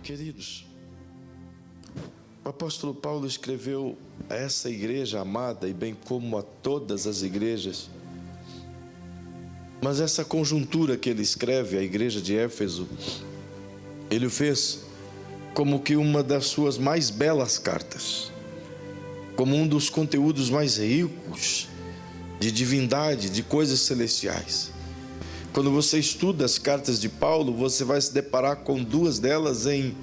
Queridos, o apóstolo Paulo escreveu a essa igreja amada, e bem como a todas as igrejas, mas essa conjuntura que ele escreve à igreja de Éfeso, ele o fez como que uma das suas mais belas cartas, como um dos conteúdos mais ricos de divindade, de coisas celestiais. Quando você estuda as cartas de Paulo, você vai se deparar com duas delas em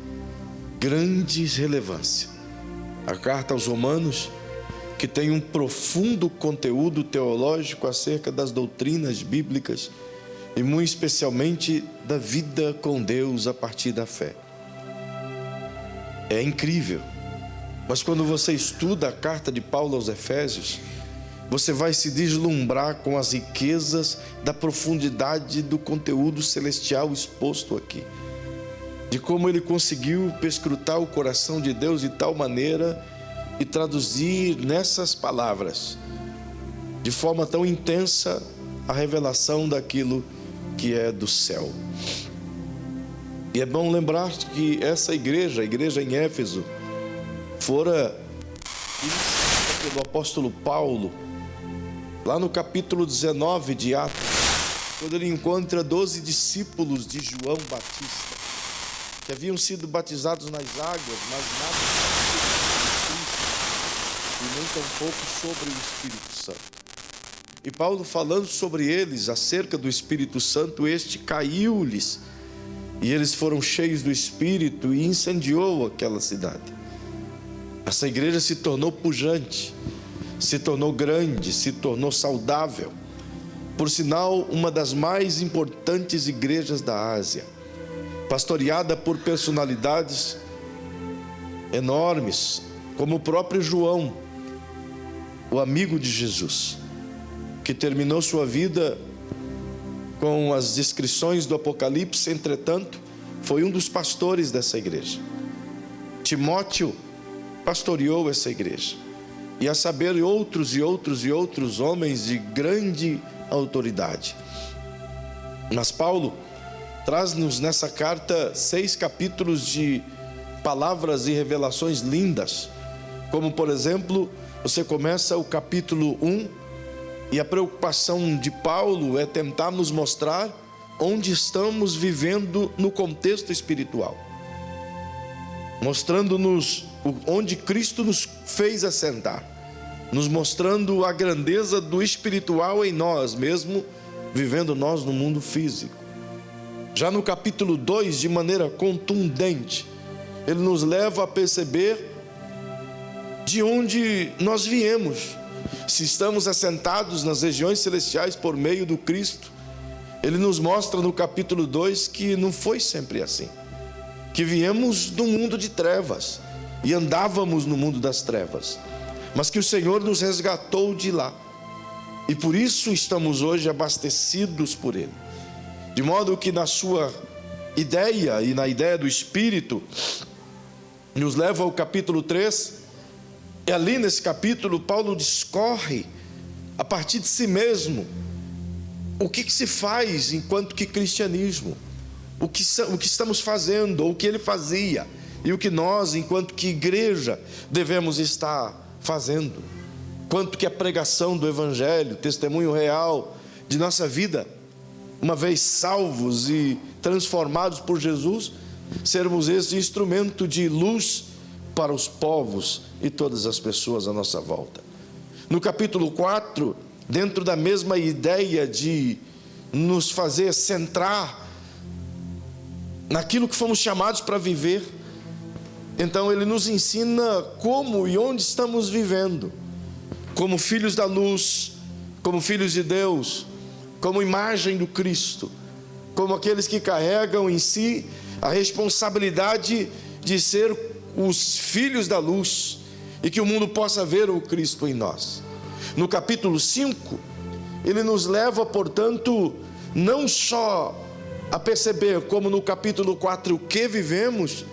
grande relevância. A carta aos Romanos, que tem um profundo conteúdo teológico acerca das doutrinas bíblicas e muito especialmente da vida com Deus a partir da fé. É incrível, mas quando você estuda a carta de Paulo aos Efésios, você vai se deslumbrar com as riquezas da profundidade do conteúdo celestial exposto aqui, de como ele conseguiu perscrutar o coração de Deus de tal maneira e traduzir nessas palavras, de forma tão intensa, a revelação daquilo que é do céu. E é bom lembrar que essa igreja, a igreja em Éfeso, fora iniciada pelo apóstolo Paulo, lá no capítulo 19 de Atos, quando ele encontra 12 discípulos de João Batista, que haviam sido batizados nas águas, mas nada sobre Cristo, e nem tampouco sobre o Espírito Santo. E Paulo, falando sobre eles, acerca do Espírito Santo, este caiu-lhes, e eles foram cheios do Espírito e incendiou aquela cidade. Essa igreja se tornou pujante, se tornou grande, se tornou saudável. Por sinal, uma das mais importantes igrejas da Ásia, pastoreada por personalidades enormes, como o próprio João, o amigo de Jesus, que terminou sua vida com as descrições do Apocalipse. Entretanto, foi um dos pastores dessa igreja. Timóteo pastoreou essa igreja, e a saber outros homens de grande autoridade. Mas Paulo traz-nos nessa carta 6 capítulos de palavras e revelações lindas, como por exemplo, você começa o capítulo 1, e a preocupação de Paulo é tentar nos mostrar onde estamos vivendo no contexto espiritual, mostrando-nos onde Cristo nos fez assentar, nos mostrando a grandeza do espiritual em nós, mesmo vivendo nós no mundo físico. Já no capítulo 2, de maneira contundente, ele nos leva a perceber de onde nós viemos, se estamos assentados nas regiões celestiais por meio do Cristo. Ele nos mostra no capítulo 2 que não foi sempre assim, que viemos do mundo de trevas e andávamos no mundo das trevas, mas que o Senhor nos resgatou de lá, e por isso estamos hoje abastecidos por Ele, de modo que na sua ideia e na ideia do Espírito, nos leva ao capítulo 3, e ali nesse capítulo Paulo discorre a partir de si mesmo o que se faz enquanto que cristianismo, o que estamos fazendo, ou o que ele fazia, e o que nós, enquanto que igreja, devemos estar fazendo. Quanto que a pregação do Evangelho, testemunho real de nossa vida, uma vez salvos e transformados por Jesus, sermos esse instrumento de luz para os povos e todas as pessoas à nossa volta. No capítulo 4, dentro da mesma ideia de nos fazer centrar naquilo que fomos chamados para viver, então ele nos ensina como e onde estamos vivendo, como filhos da luz, como filhos de Deus, como imagem do Cristo, como aqueles que carregam em si a responsabilidade de ser os filhos da luz, e que o mundo possa ver o Cristo em nós. No capítulo 5, ele nos leva, portanto, não só a perceber, como no capítulo 4, o que vivemos,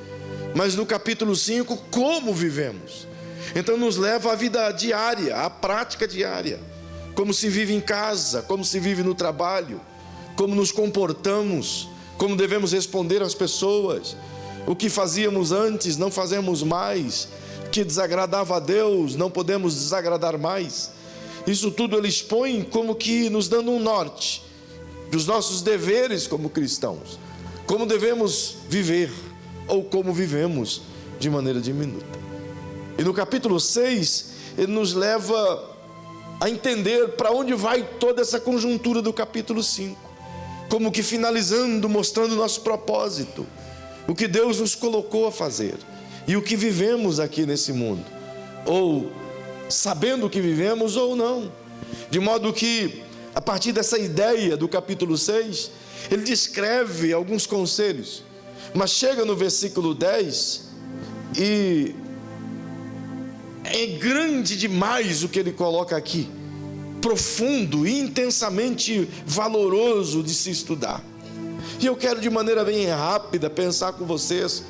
mas no capítulo 5, como vivemos. Então nos leva à vida diária, à prática diária, como se vive em casa, como se vive no trabalho, como nos comportamos, como devemos responder às pessoas, O que fazíamos antes, não fazemos mais. O que desagradava a Deus, não podemos desagradar mais. Isso tudo ele expõe como que nos dando um norte dos nossos deveres como cristãos. Como devemos viver, ou como vivemos de maneira diminuta. E no capítulo 6, ele nos leva a entender para onde vai toda essa conjuntura do capítulo 5. Como que finalizando, mostrando o nosso propósito. O que Deus nos colocou a fazer. E o que vivemos aqui nesse mundo. Ou sabendo o que vivemos ou não. De modo que, a partir dessa ideia do capítulo 6, ele descreve alguns conselhos. Mas chega no versículo 10 e é grande demais o que ele coloca aqui. Profundo e intensamente valoroso de se estudar. E eu quero de maneira bem rápida pensar com vocês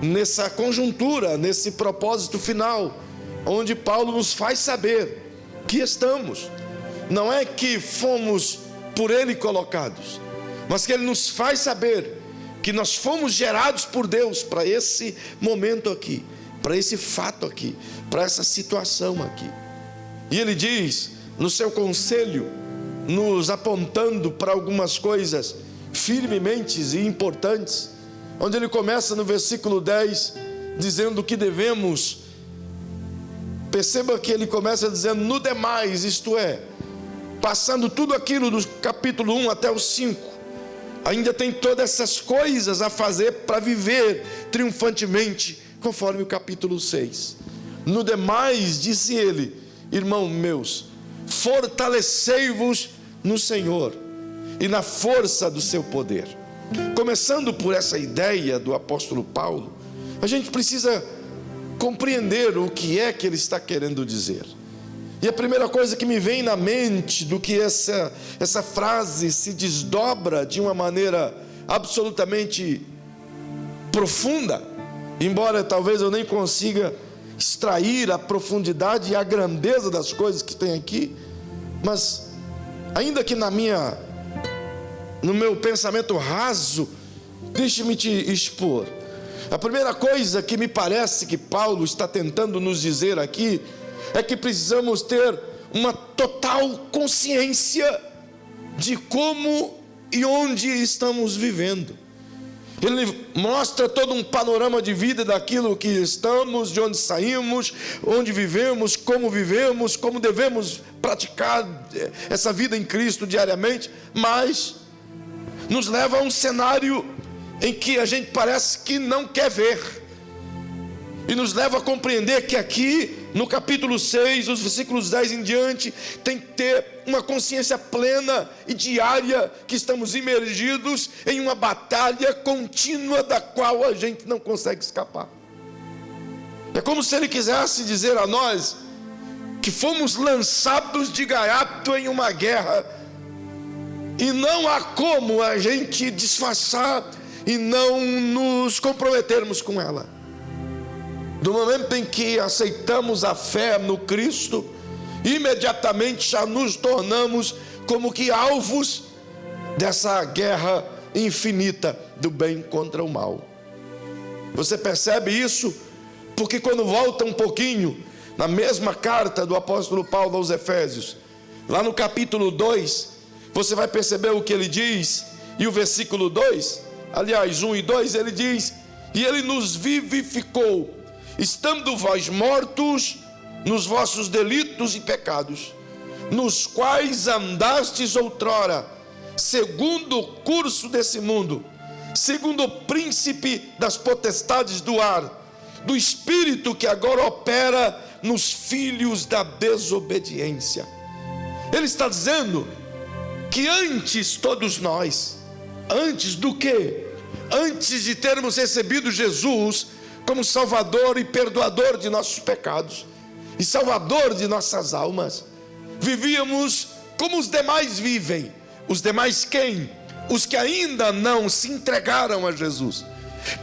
nessa conjuntura, nesse propósito final, onde Paulo nos faz saber que estamos. Não é que fomos por ele colocados, mas que ele nos faz saber que nós fomos gerados por Deus para esse momento aqui, para esse fato aqui, para essa situação aqui. E ele diz no seu conselho, nos apontando para algumas coisas firmemente e importantes, onde ele começa no versículo 10 dizendo que devemos, perceba que ele começa dizendo no demais, isto é, passando tudo aquilo do capítulo 1 até o 5, ainda tem todas essas coisas a fazer para viver triunfantemente, conforme o capítulo 6. No demais, disse ele, irmãos meus, fortalecei-vos no Senhor e na força do seu poder. Começando por essa ideia do apóstolo Paulo, a gente precisa compreender o que é que ele está querendo dizer. E a primeira coisa que me vem na mente do que essa frase se desdobra de uma maneira absolutamente profunda, embora talvez eu nem consiga extrair a profundidade e a grandeza das coisas que tem aqui, mas ainda que no meu pensamento raso, deixe-me te expor. A primeira coisa que me parece que Paulo está tentando nos dizer aqui é que precisamos ter uma total consciência de como e onde estamos vivendo. Ele mostra todo um panorama de vida daquilo que estamos, de onde saímos, onde vivemos, como devemos praticar essa vida em Cristo diariamente, mas nos leva a um cenário em que a gente parece que não quer ver. E nos leva a compreender que aqui, no capítulo 6, os versículos 10 em diante, tem que ter uma consciência plena e diária que estamos imergidos em uma batalha contínua da qual a gente não consegue escapar. É como se ele quisesse dizer a nós que fomos lançados de gaiato em uma guerra e não há como a gente disfarçar e não nos comprometermos com ela. Do momento em que aceitamos a fé no Cristo, imediatamente já nos tornamos como que alvos dessa guerra infinita do bem contra o mal. Você percebe isso? Porque quando volta um pouquinho, na mesma carta do apóstolo Paulo aos Efésios, lá no capítulo 2, você vai perceber o que ele diz, e o versículo 2, aliás, 1 e 2, ele diz, e ele nos vivificou, estando vós mortos nos vossos delitos e pecados, nos quais andastes outrora, segundo o curso desse mundo, segundo o príncipe das potestades do ar, do espírito que agora opera nos filhos da desobediência. Ele está dizendo que antes todos nós, antes do quê? Antes de termos recebido Jesus como Salvador e perdoador de nossos pecados e Salvador de nossas almas, vivíamos como os demais vivem. Os demais quem? Os que ainda não se entregaram a Jesus.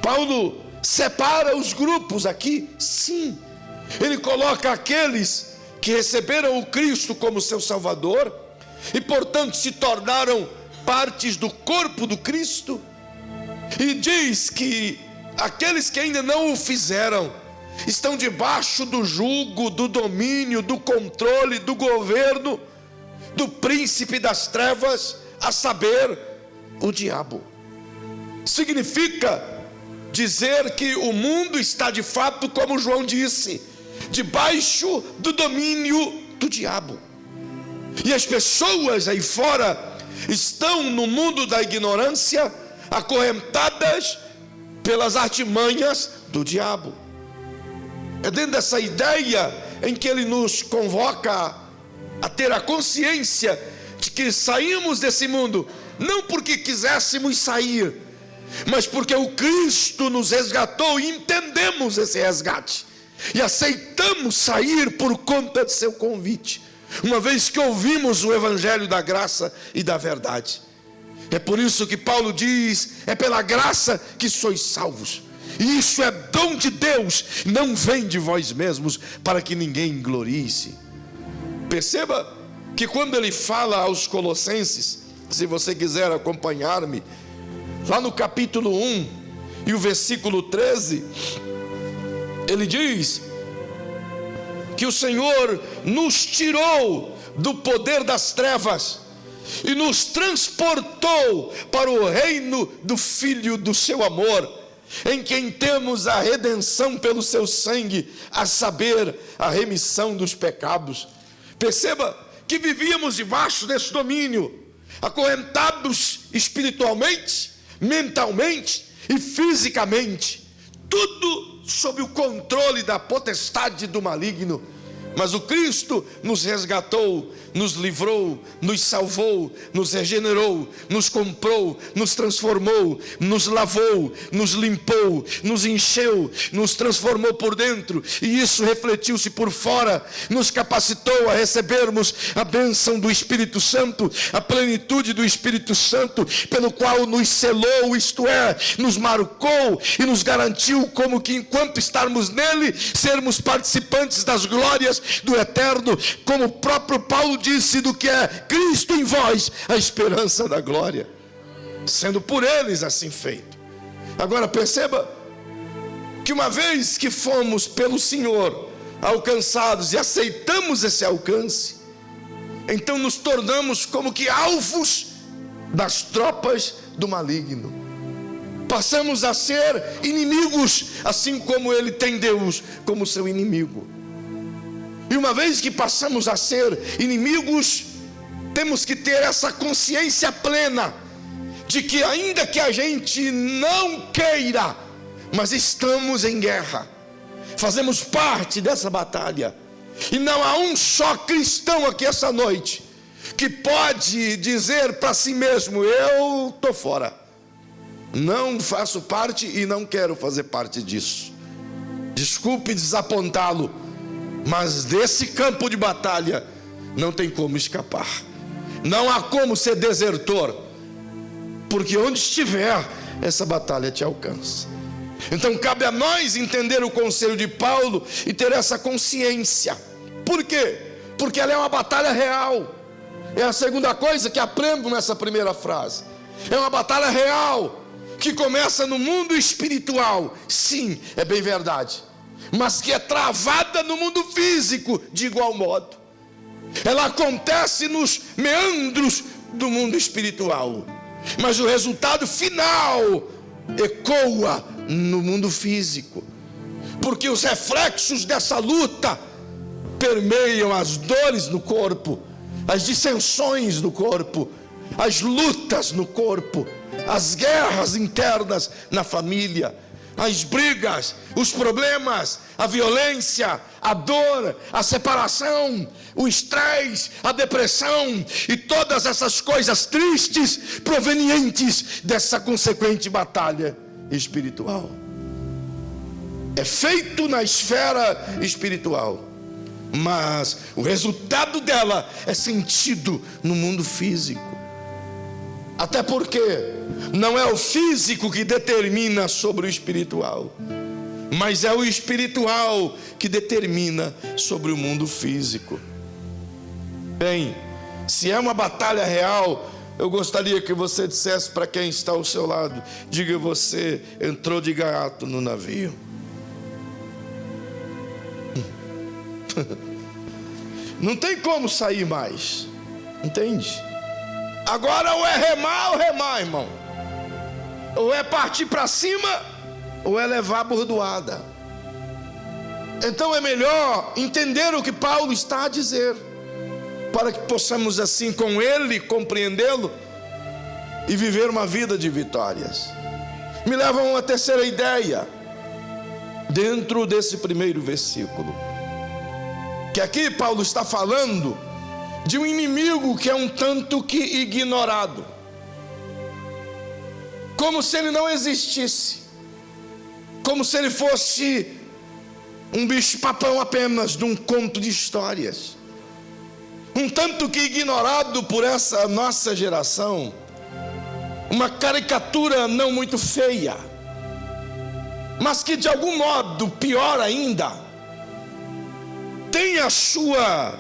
Paulo separa os grupos aqui, sim. Ele coloca aqueles que receberam o Cristo como seu Salvador e portanto se tornaram partes do corpo do Cristo, e diz que aqueles que ainda não o fizeram, estão debaixo do jugo, do domínio, do controle, do governo, do príncipe das trevas, a saber, o diabo. Significa dizer que o mundo está de fato, como João disse, debaixo do domínio do diabo. E as pessoas aí fora estão no mundo da ignorância, acorrentadas pelas artimanhas do diabo. É dentro dessa ideia em que ele nos convoca a ter a consciência de que saímos desse mundo, não porque quiséssemos sair, mas porque o Cristo nos resgatou e entendemos esse resgate, e aceitamos sair por conta de seu convite, uma vez que ouvimos o Evangelho da graça e da verdade. É por isso que Paulo diz, é pela graça que sois salvos, e isso é dom de Deus, não vem de vós mesmos, para que ninguém glorie-se. Perceba que quando ele fala aos Colossenses, se você quiser acompanhar-me, lá no capítulo 1 e o versículo 13, ele diz que o Senhor nos tirou do poder das trevas e nos transportou para o reino do Filho do seu amor, em quem temos a redenção pelo seu sangue, a saber, a remissão dos pecados. Perceba que vivíamos debaixo desse domínio, acorrentados espiritualmente, mentalmente e fisicamente, tudo sob o controle da potestade do maligno. Mas o Cristo nos resgatou, nos livrou, nos salvou, nos regenerou, nos comprou, nos transformou, nos lavou, nos limpou, nos encheu, nos transformou por dentro, e isso refletiu-se por fora, nos capacitou a recebermos a bênção do Espírito Santo, a plenitude do Espírito Santo, pelo qual nos selou, isto é, nos marcou e nos garantiu como que enquanto estarmos nele, sermos participantes das glórias do eterno, como o próprio Paulo disse, do que é Cristo em vós, a esperança da glória, sendo por eles assim feito. Agora perceba que uma vez que fomos pelo Senhor alcançados e aceitamos esse alcance, então nos tornamos como que alvos das tropas do maligno. Passamos a ser inimigos, assim como ele tem Deus como seu inimigo. E uma vez que passamos a ser inimigos, temos que ter essa consciência plena de que ainda que a gente não queira, mas estamos em guerra, fazemos parte dessa batalha. E não há um só cristão aqui essa noite que pode dizer para si mesmo: eu estou fora, não faço parte e não quero fazer parte disso. Desculpe desapontá-lo, mas desse campo de batalha não tem como escapar, não há como ser desertor, porque onde estiver, essa batalha te alcança. Então cabe a nós entender o conselho de Paulo e ter essa consciência. Por quê? Porque ela é uma batalha real. É a segunda coisa que aprendo nessa primeira frase. É uma batalha real, que começa no mundo espiritual, sim, é bem verdade, mas que é travada no mundo físico de igual modo. Ela acontece nos meandros do mundo espiritual, mas o resultado final ecoa no mundo físico, porque os reflexos dessa luta permeiam as dores no corpo, as dissensões no corpo, as lutas no corpo, as guerras internas na família, as brigas, os problemas, a violência, a dor, a separação, o estresse, a depressão e todas essas coisas tristes provenientes dessa consequente batalha espiritual. É feito na esfera espiritual, mas o resultado dela é sentido no mundo físico. Até porque não é o físico que determina sobre o espiritual, mas é o espiritual que determina sobre o mundo físico. Bem, se é uma batalha real, eu gostaria que você dissesse para quem está ao seu lado: diga, você entrou de gaiato no navio. Não tem como sair mais, entende? Agora ou é remar ou remar, irmão. Ou é partir para cima ou é levar a bordoada. Então é melhor entender o que Paulo está a dizer, para que possamos assim com ele compreendê-lo e viver uma vida de vitórias. Me leva a uma terceira ideia dentro desse primeiro versículo, que aqui Paulo está falando de um inimigo que é um tanto que ignorado, como se ele não existisse, como se ele fosse um bicho-papão apenas de um conto de histórias, um tanto que ignorado por essa nossa geração, uma caricatura não muito feia, mas que de algum modo, pior ainda, tem a sua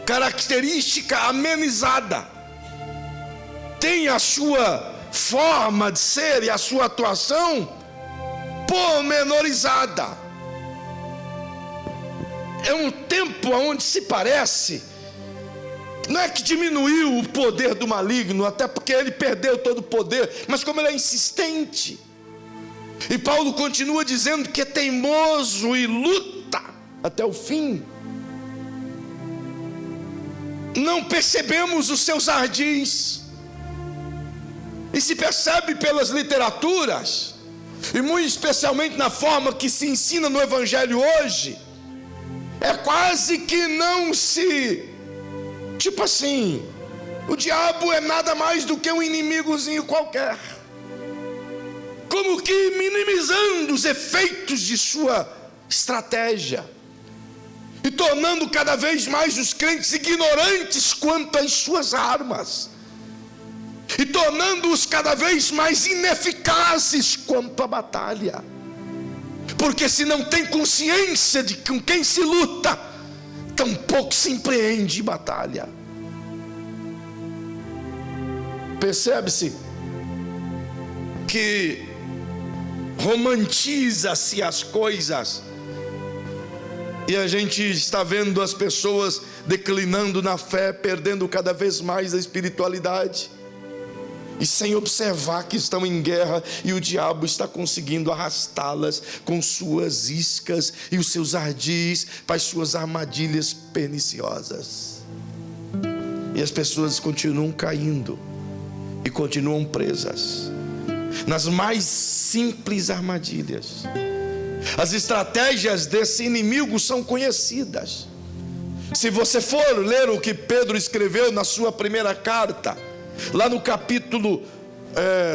característica amenizada, tem a sua forma de ser e a sua atuação pormenorizada. É um tempo onde se parece, não é que diminuiu o poder do maligno, até porque ele perdeu todo o poder, mas como ele é insistente, e Paulo continua dizendo que é teimoso e luta até o fim, não percebemos os seus ardis, e se percebe pelas literaturas, e muito especialmente na forma que se ensina no Evangelho hoje, é quase que não se, tipo assim, o diabo é nada mais do que um inimigozinho qualquer, como que minimizando os efeitos de sua estratégia, e tornando cada vez mais os crentes ignorantes quanto às suas armas, e tornando-os cada vez mais ineficazes quanto à batalha, porque se não tem consciência de com quem se luta, tampouco se empreende batalha. Percebe-se que romantiza-se as coisas, e a gente está vendo as pessoas declinando na fé, perdendo cada vez mais a espiritualidade, e sem observar que estão em guerra, e o diabo está conseguindo arrastá-las com suas iscas e os seus ardis para as suas armadilhas perniciosas, e as pessoas continuam caindo e continuam presas nas mais simples armadilhas. As estratégias desse inimigo são conhecidas. Se você for ler o que Pedro escreveu na sua primeira carta, lá no capítulo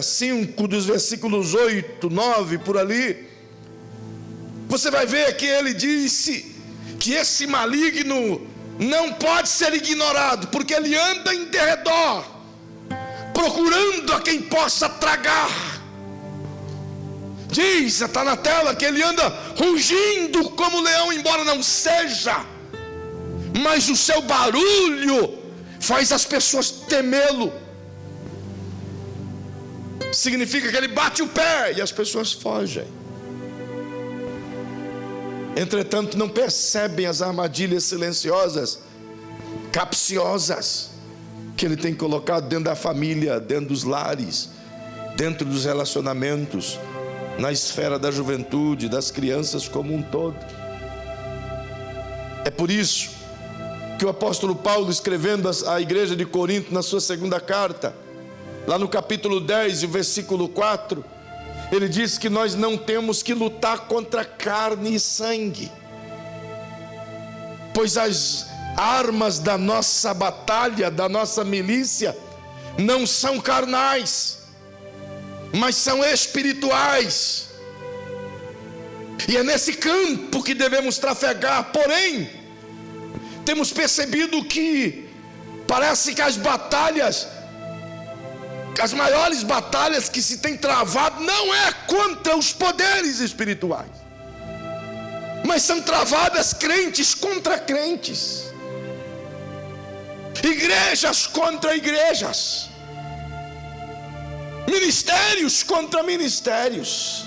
5, dos versículos 8, 9, por ali, você vai ver que ele disse que esse maligno não pode ser ignorado, porque ele anda em derredor, procurando a quem possa tragar. Diz, está na tela, que ele anda rugindo como leão, embora não seja, mas o seu barulho faz as pessoas temê-lo. Significa que ele bate o pé e as pessoas fogem. Entretanto, não percebem as armadilhas silenciosas, capciosas, que ele tem colocado dentro da família, dentro dos lares, dentro dos relacionamentos, na esfera da juventude, das crianças como um todo. É por isso que o apóstolo Paulo, escrevendo à igreja de Corinto, na sua segunda carta, lá no capítulo 10, versículo 4, ele diz que nós não temos que lutar contra carne e sangue, pois as armas da nossa batalha, da nossa milícia, não são carnais, mas são espirituais, e é nesse campo que devemos trafegar. Porém, temos percebido que parece que as maiores batalhas que se tem travado não é contra os poderes espirituais, mas são travadas crentes contra crentes. igrejas contra igrejas, ministérios contra ministérios.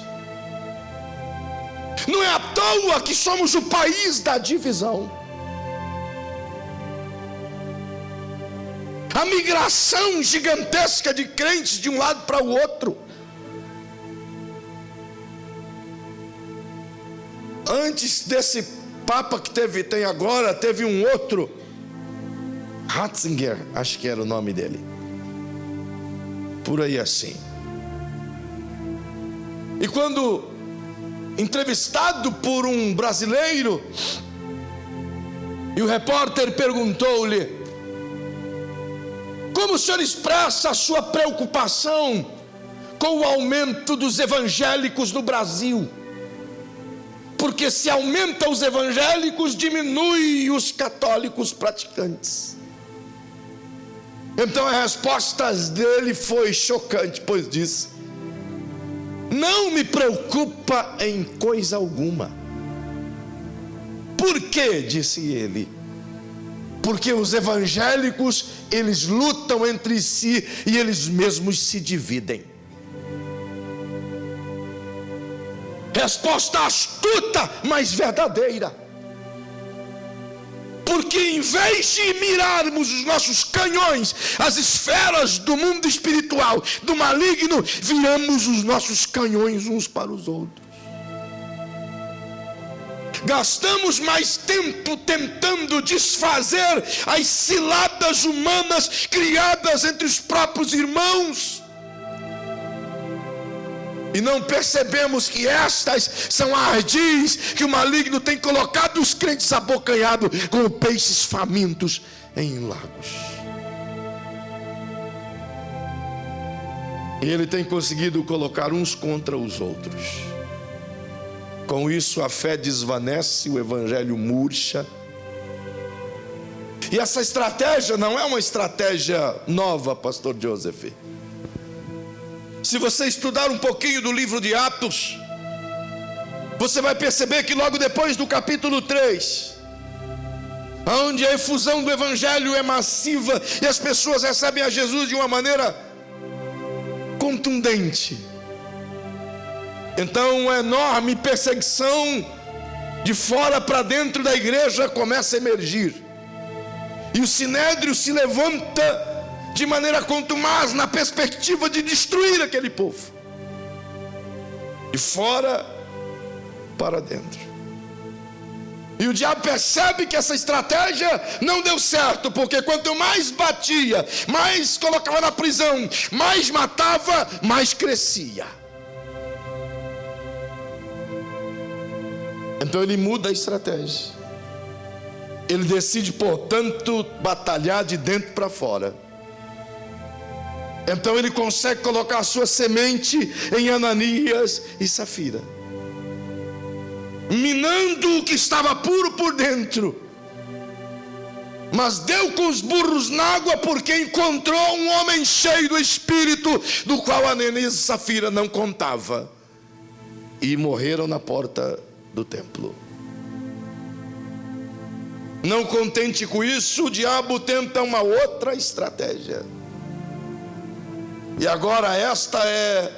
Não é à toa que somos o país da divisão. A migração gigantesca de crentes de um lado para o outro. Antes desse Papa que tem agora, teve um outro, Ratzinger, acho que era o nome dele, por aí assim. E quando entrevistado por um brasileiro, e o repórter perguntou-lhe: como o senhor expressa a sua preocupação com o aumento dos evangélicos no Brasil? Porque se aumenta os evangélicos, diminui os católicos praticantes. Então a resposta dele foi chocante, pois disse: não me preocupa em coisa alguma. Por quê? Disse ele. Porque os evangélicos, eles lutam entre si e eles mesmos se dividem. Resposta astuta, mas verdadeira. Porque em vez de mirarmos os nossos canhões, as esferas do mundo espiritual, do maligno, viramos os nossos canhões uns para os outros. Gastamos mais tempo tentando desfazer as ciladas humanas criadas entre os próprios irmãos, e não percebemos que estas são ardis que o maligno tem colocado os crentes abocanhados como peixes famintos em lagos. E ele tem conseguido colocar uns contra os outros. Com isso a fé desvanece, o evangelho murcha. E essa estratégia não é uma estratégia nova, pastor Joseph. Se você estudar um pouquinho do livro de Atos, você vai perceber que logo depois do capítulo 3, onde a efusão do evangelho é massiva e as pessoas recebem a Jesus de uma maneira contundente, então uma enorme perseguição de fora para dentro da igreja começa a emergir, e o sinédrio se levanta de maneira contumaz na perspectiva de destruir aquele povo, de fora para dentro. E o diabo percebe que essa estratégia não deu certo, porque quanto mais batia, mais colocava na prisão, mais matava, mais crescia. Então ele muda a estratégia. Ele decide, portanto, batalhar de dentro para fora. Então ele consegue colocar a sua semente em Ananias e Safira, minando o que estava puro por dentro, mas deu com os burros na água, porque encontrou um homem cheio do Espírito, do qual Ananias e Safira não contava, e morreram na porta do templo. Não contente com isso, o diabo tenta uma outra estratégia. E agora esta é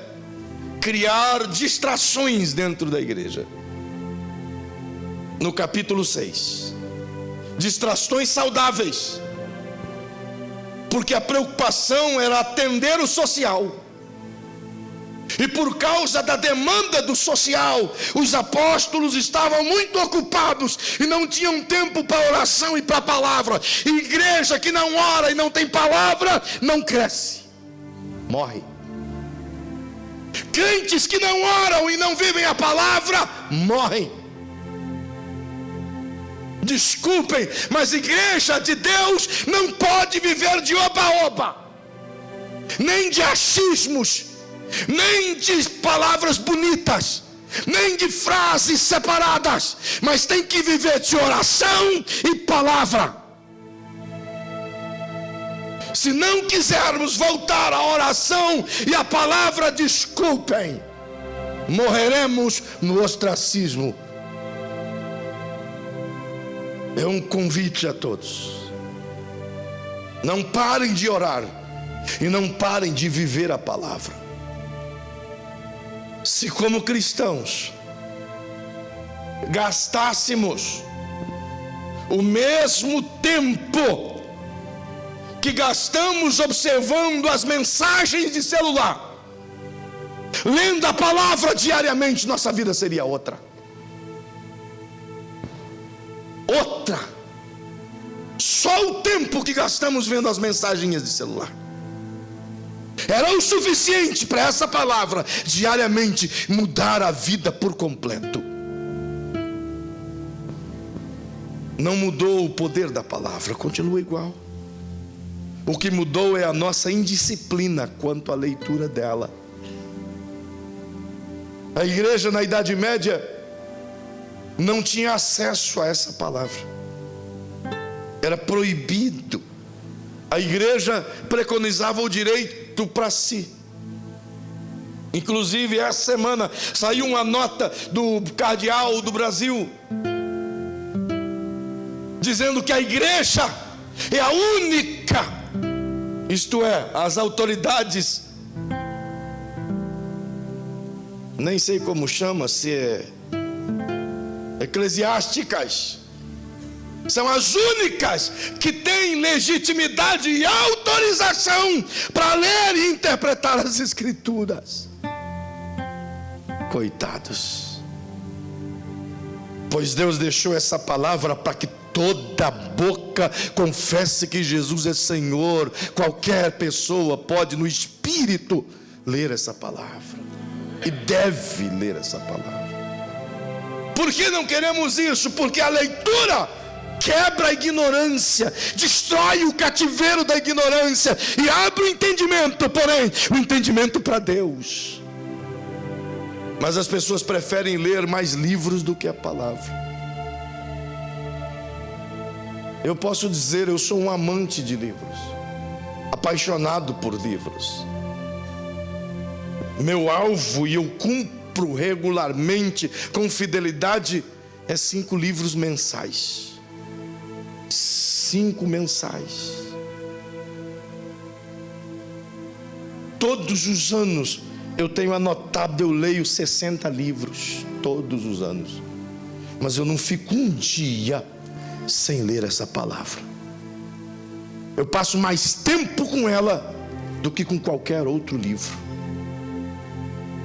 criar distrações dentro da igreja. No capítulo 6, distrações saudáveis, porque a preocupação era atender o social. E por causa da demanda do social, os apóstolos estavam muito ocupados e não tinham tempo para oração e para a palavra. E igreja que não ora e não tem palavra, não cresce, morre. Crentes que não oram e não vivem a palavra, morrem. Desculpem, mas igreja de Deus não pode viver de oba-oba, nem de achismos, nem de palavras bonitas, nem de frases separadas, mas tem que viver de oração e palavra. Se não quisermos voltar à oração e à palavra, desculpem, morreremos no ostracismo. É um convite a todos. Não parem de orar e não parem de viver a palavra. Se como cristãos gastássemos o mesmo tempo que gastamos observando as mensagens de celular, lendo a palavra diariamente, nossa vida seria outra. Só o tempo que gastamos vendo as mensagens de celular era o suficiente para essa palavra diariamente mudar a vida por completo. Não mudou o poder da palavra, continua igual. O que mudou é a nossa indisciplina quanto à leitura dela. A igreja na Idade Média não tinha acesso a essa palavra, era proibido. A igreja preconizava o direito para si. Inclusive essa semana saiu uma nota do cardeal do Brasil dizendo que a igreja é a única, isto é, as autoridades, nem sei como chama, se é eclesiásticas, são as únicas que têm legitimidade e autorização para ler e interpretar as Escrituras. Coitados, pois Deus deixou essa palavra para que toda boca confesse que Jesus é Senhor. Qualquer pessoa pode no Espírito ler essa palavra e deve ler essa palavra. Por que não queremos isso? Porque a leitura quebra a ignorância, destrói o cativeiro da ignorância e abre o entendimento, porém o entendimento para Deus. Mas as pessoas preferem ler mais livros do que a palavra. Eu posso dizer, eu sou um amante de livros, apaixonado por livros. Meu alvo, e eu cumpro regularmente, com fidelidade, é 5 livros mensais. 5 mensais. Todos os anos eu tenho anotado, eu leio 60 livros, todos os anos. Mas eu não fico um dia sem ler essa palavra. Eu passo mais tempo com ela do que com qualquer outro livro.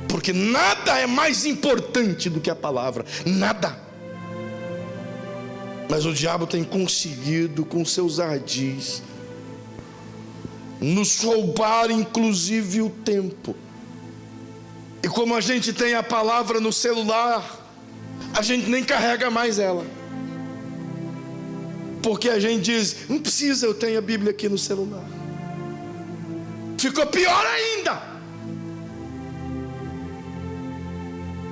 Porque nada é mais importante do que a palavra, nada. Mas o diabo tem conseguido, com seus ardis, nos roubar inclusive o tempo. E como a gente tem a palavra no celular, a gente nem carrega mais ela. Porque a gente diz, não precisa, eu tenho a Bíblia aqui no celular. Ficou pior ainda.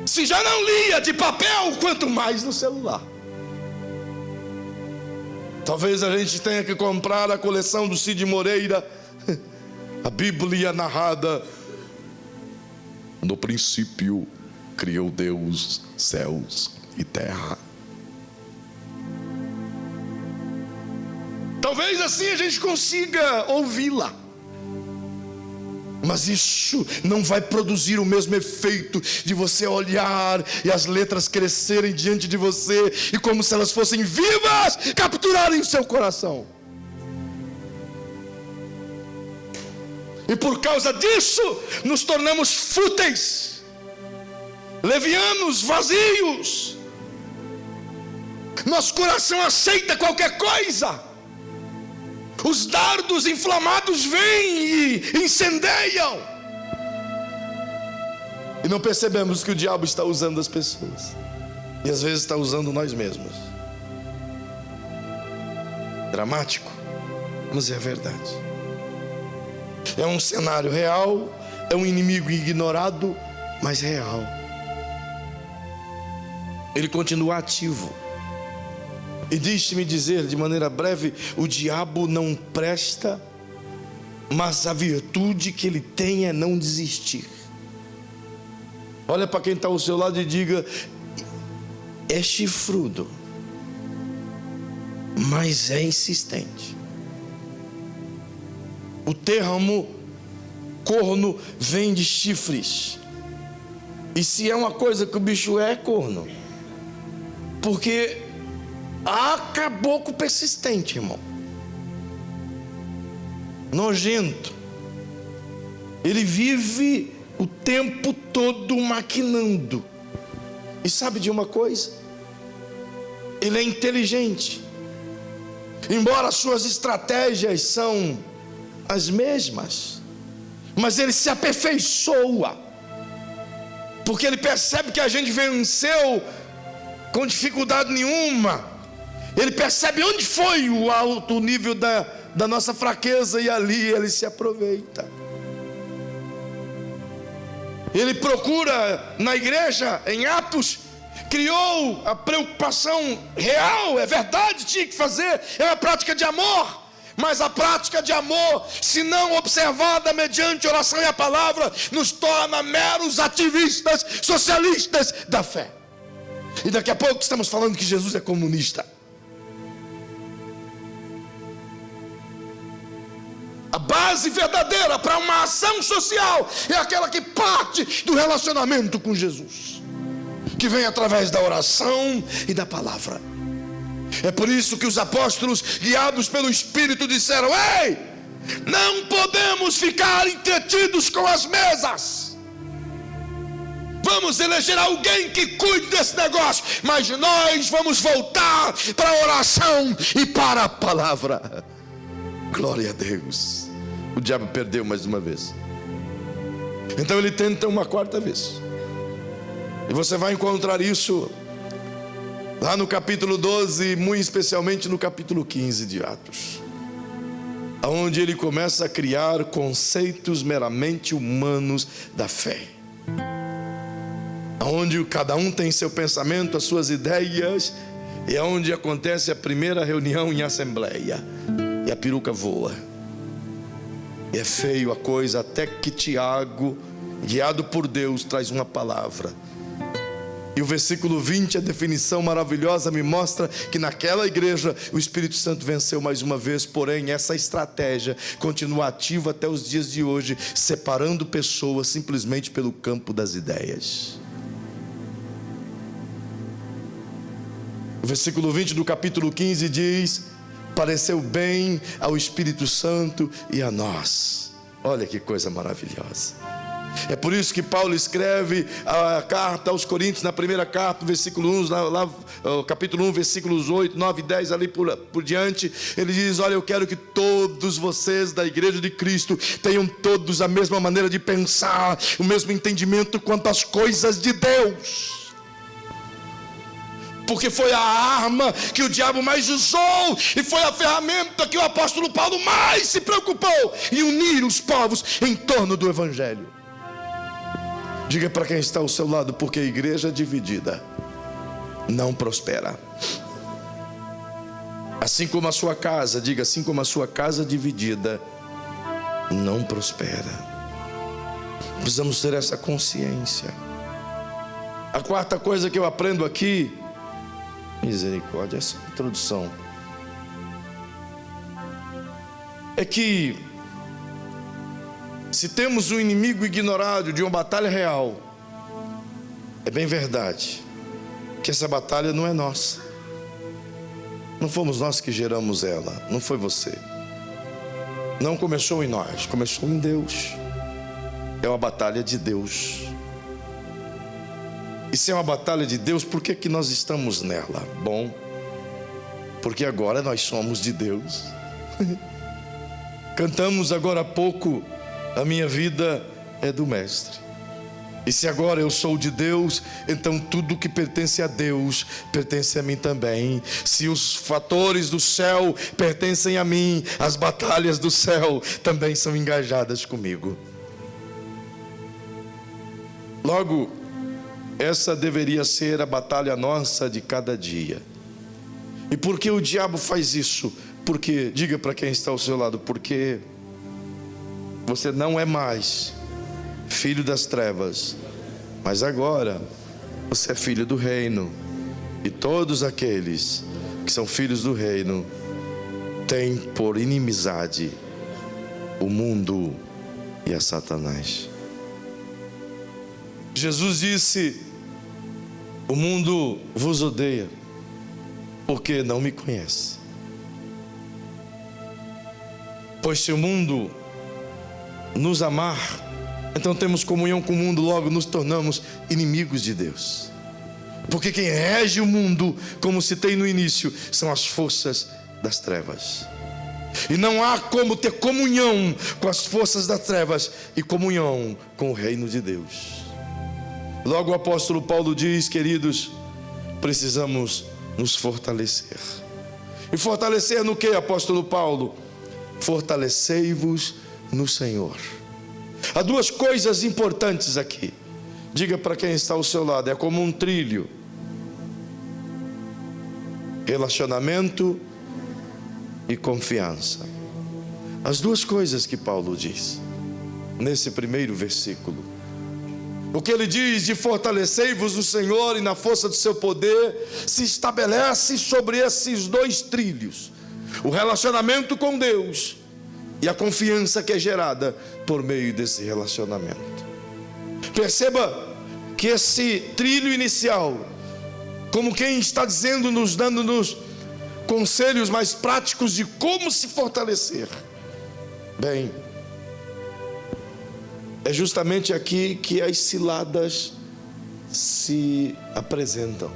Se já não lia de papel, quanto mais no celular. Talvez a gente tenha que comprar a coleção do Cid Moreira, a Bíblia narrada. No princípio criou Deus céus e terra. Talvez assim a gente consiga ouvi-la. Mas isso não vai produzir o mesmo efeito de você olhar e as letras crescerem diante de você e como se elas fossem vivas, capturarem o seu coração. E por causa disso, nos tornamos fúteis, levianos, vazios. Nosso coração aceita qualquer coisa. Os dardos inflamados vêm e incendeiam. E não percebemos que o diabo está usando as pessoas. E às vezes está usando nós mesmos. Dramático, mas é verdade. É um cenário real, é um inimigo ignorado, mas real. Ele continua ativo. E deixe-me dizer de maneira breve, o diabo não presta, mas a virtude que ele tem é não desistir. Olha para quem está ao seu lado e diga, é chifrudo, mas é insistente. O termo corno vem de chifres. E se é uma coisa que o bicho é corno. Porque há caboclo persistente, irmão. Nojento. Ele vive o tempo todo maquinando. E sabe de uma coisa? Ele é inteligente. Embora suas estratégias são as mesmas, mas ele se aperfeiçoa. Porque ele percebe que a gente venceu com dificuldade nenhuma. Ele percebe onde foi o alto nível da nossa fraqueza, e ali ele se aproveita. Ele procura na igreja, em Atos, criou a preocupação real, é verdade, tinha que fazer, é uma prática de amor. Mas a prática de amor, se não observada mediante oração e a palavra, nos torna meros ativistas socialistas da fé. E daqui a pouco estamos falando que Jesus é comunista. A base verdadeira para uma ação social é aquela que parte do relacionamento com Jesus, que vem através da oração e da palavra. É por isso que os apóstolos, guiados pelo Espírito, disseram: ei, não podemos ficar entretidos com as mesas. Vamos eleger alguém que cuide desse negócio, mas nós vamos voltar para a oração e para a palavra. Glória a Deus. O diabo perdeu mais uma vez. Então ele tenta uma quarta vez. E você vai encontrar isso lá no capítulo 12, muito especialmente no capítulo 15 de Atos, onde ele começa a criar conceitos meramente humanos da fé, onde cada um tem seu pensamento, as suas ideias, e é onde acontece a primeira reunião em assembleia, e a peruca voa, e é feio a coisa, até que Tiago, guiado por Deus, traz uma palavra. E o versículo 20, a definição maravilhosa, me mostra que naquela igreja o Espírito Santo venceu mais uma vez. Porém, essa estratégia continua ativa até os dias de hoje, separando pessoas simplesmente pelo campo das ideias. O versículo 20 do capítulo 15 diz: pareceu bem ao Espírito Santo e a nós. Olha que coisa maravilhosa. É por isso que Paulo escreve a carta aos Coríntios, na primeira carta, versículo 1, capítulo 1, versículos 8, 9 e 10, ali por diante, ele diz: olha, eu quero que todos vocês da igreja de Cristo tenham todos a mesma maneira de pensar, o mesmo entendimento quanto às coisas de Deus. Porque foi a arma que o diabo mais usou, e foi a ferramenta que o apóstolo Paulo mais se preocupou em unir os povos em torno do Evangelho. Diga para quem está ao seu lado: porque a igreja dividida não prospera. Assim como a sua casa, diga, assim como a sua casa dividida não prospera. Precisamos ter essa consciência. A quarta coisa que eu aprendo aqui, misericórdia, essa introdução, é que se temos um inimigo ignorado de uma batalha real, é bem verdade que essa batalha não é nossa. Não fomos nós que geramos ela, não foi você. Não começou em nós, começou em Deus. É uma batalha de Deus. E se é uma batalha de Deus, por que nós estamos nela? Bom, porque agora nós somos de Deus. Cantamos agora há pouco: a minha vida é do Mestre. E se agora eu sou de Deus, então tudo que pertence a Deus pertence a mim também. Se os fatores do céu pertencem a mim, as batalhas do céu também são engajadas comigo. Logo, essa deveria ser a batalha nossa de cada dia. E por que o diabo faz isso? Porque, diga para quem está ao seu lado, porque você não é mais filho das trevas, mas agora você é filho do reino. E todos aqueles que são filhos do reino têm por inimizade o mundo e a Satanás. Jesus disse: o mundo vos odeia, porque não me conhece. Pois se o mundo nos amar, então temos comunhão com o mundo, logo nos tornamos inimigos de Deus. Porque quem rege o mundo, como citei no início, são as forças das trevas. E não há como ter comunhão com as forças das trevas e comunhão com o reino de Deus. Logo o apóstolo Paulo diz: queridos, precisamos nos fortalecer. E fortalecer no que, apóstolo Paulo? Fortalecei-vos no Senhor. Há duas coisas importantes aqui. Diga para quem está ao seu lado: é como um trilho. Relacionamento e confiança. As duas coisas que Paulo diz nesse primeiro versículo. O que ele diz de fortalecei-vos no Senhor e na força do seu poder, se estabelece sobre esses dois trilhos: o relacionamento com Deus e a confiança que é gerada por meio desse relacionamento. Perceba que esse trilho inicial, como quem está dizendo, dando-nos conselhos mais práticos de como se fortalecer. Bem, é justamente aqui que as ciladas se apresentam.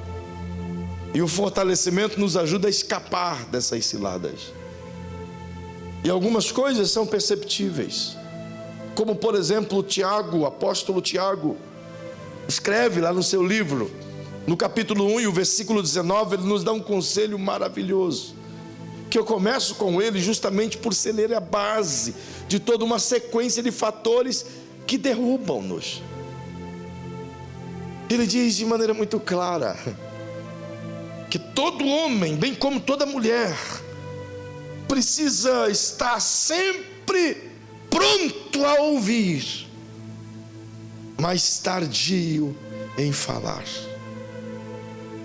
E o fortalecimento nos ajuda a escapar dessas ciladas. E algumas coisas são perceptíveis. Como por exemplo, o apóstolo Tiago escreve lá no seu livro, no capítulo 1 e o versículo 19, ele nos dá um conselho maravilhoso, que eu começo com ele justamente por ser ele a base de toda uma sequência de fatores que derrubam-nos. Ele diz de maneira muito clara que todo homem, bem como toda mulher, precisa estar sempre pronto a ouvir, mas tardio em falar.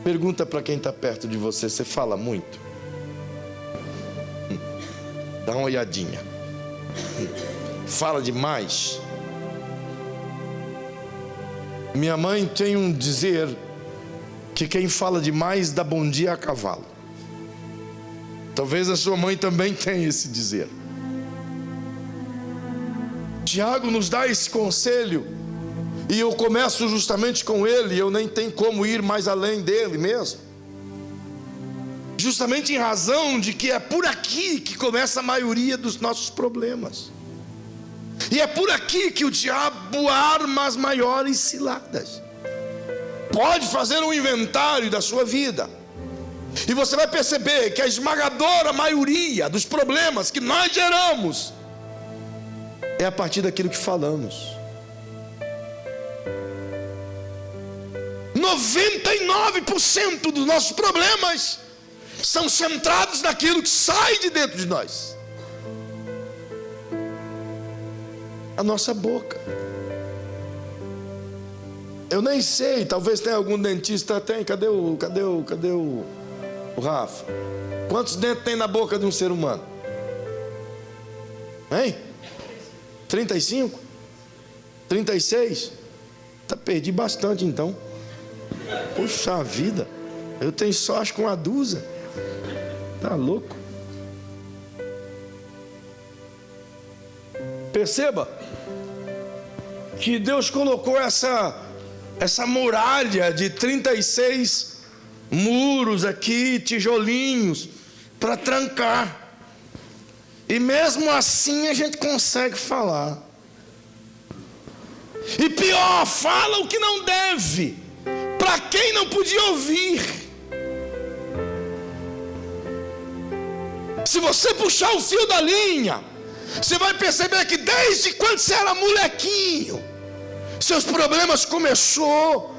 Pergunta para quem está perto de você: você fala muito? Dá uma olhadinha. Fala demais? Minha mãe tem um dizer que quem fala demais dá bom dia a cavalo. Talvez a sua mãe também tenha esse dizer. Tiago nos dá esse conselho, e eu começo justamente com ele. Eu nem tenho como ir mais além dele mesmo, justamente em razão de que é por aqui que começa a maioria dos nossos problemas, e é por aqui que o diabo arma as maiores ciladas. Pode fazer um inventário da sua vida, e você vai perceber que a esmagadora maioria dos problemas que nós geramos é a partir daquilo que falamos. 99% dos nossos problemas são centrados naquilo que sai de dentro de nós. A nossa boca. Eu nem sei, talvez tenha algum dentista. Tem, cadê o Rafa? Quantos dentes tem na boca de um ser humano? Hein? 35? 36? Perdi bastante então. Puxa vida, eu tenho só acho que uma dúzia. Tá louco? Perceba que Deus colocou essa muralha de 36 muros aqui, tijolinhos, para trancar. E mesmo assim a gente consegue falar. E pior, fala o que não deve, para quem não podia ouvir. Se você puxar o fio da linha, você vai perceber que desde quando você era molequinho, seus problemas começou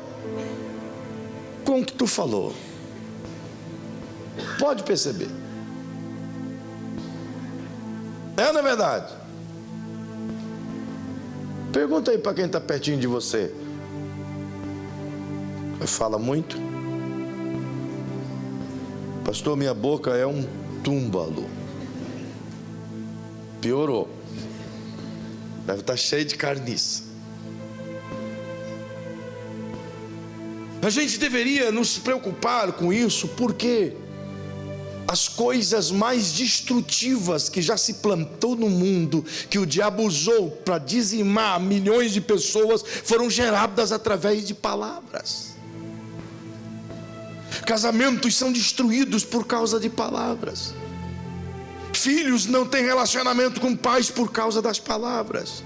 com o que tu falou. Pode perceber. É, não é verdade? Pergunta aí para quem está pertinho de você. Fala muito? Pastor, minha boca é um túmbalo. Piorou. Deve estar cheio de carniça. A gente deveria nos preocupar com isso, porque as coisas mais destrutivas que já se plantou no mundo, que o diabo usou para dizimar milhões de pessoas, foram geradas através de palavras. Casamentos são destruídos por causa de palavras. Filhos não têm relacionamento com pais por causa das palavras.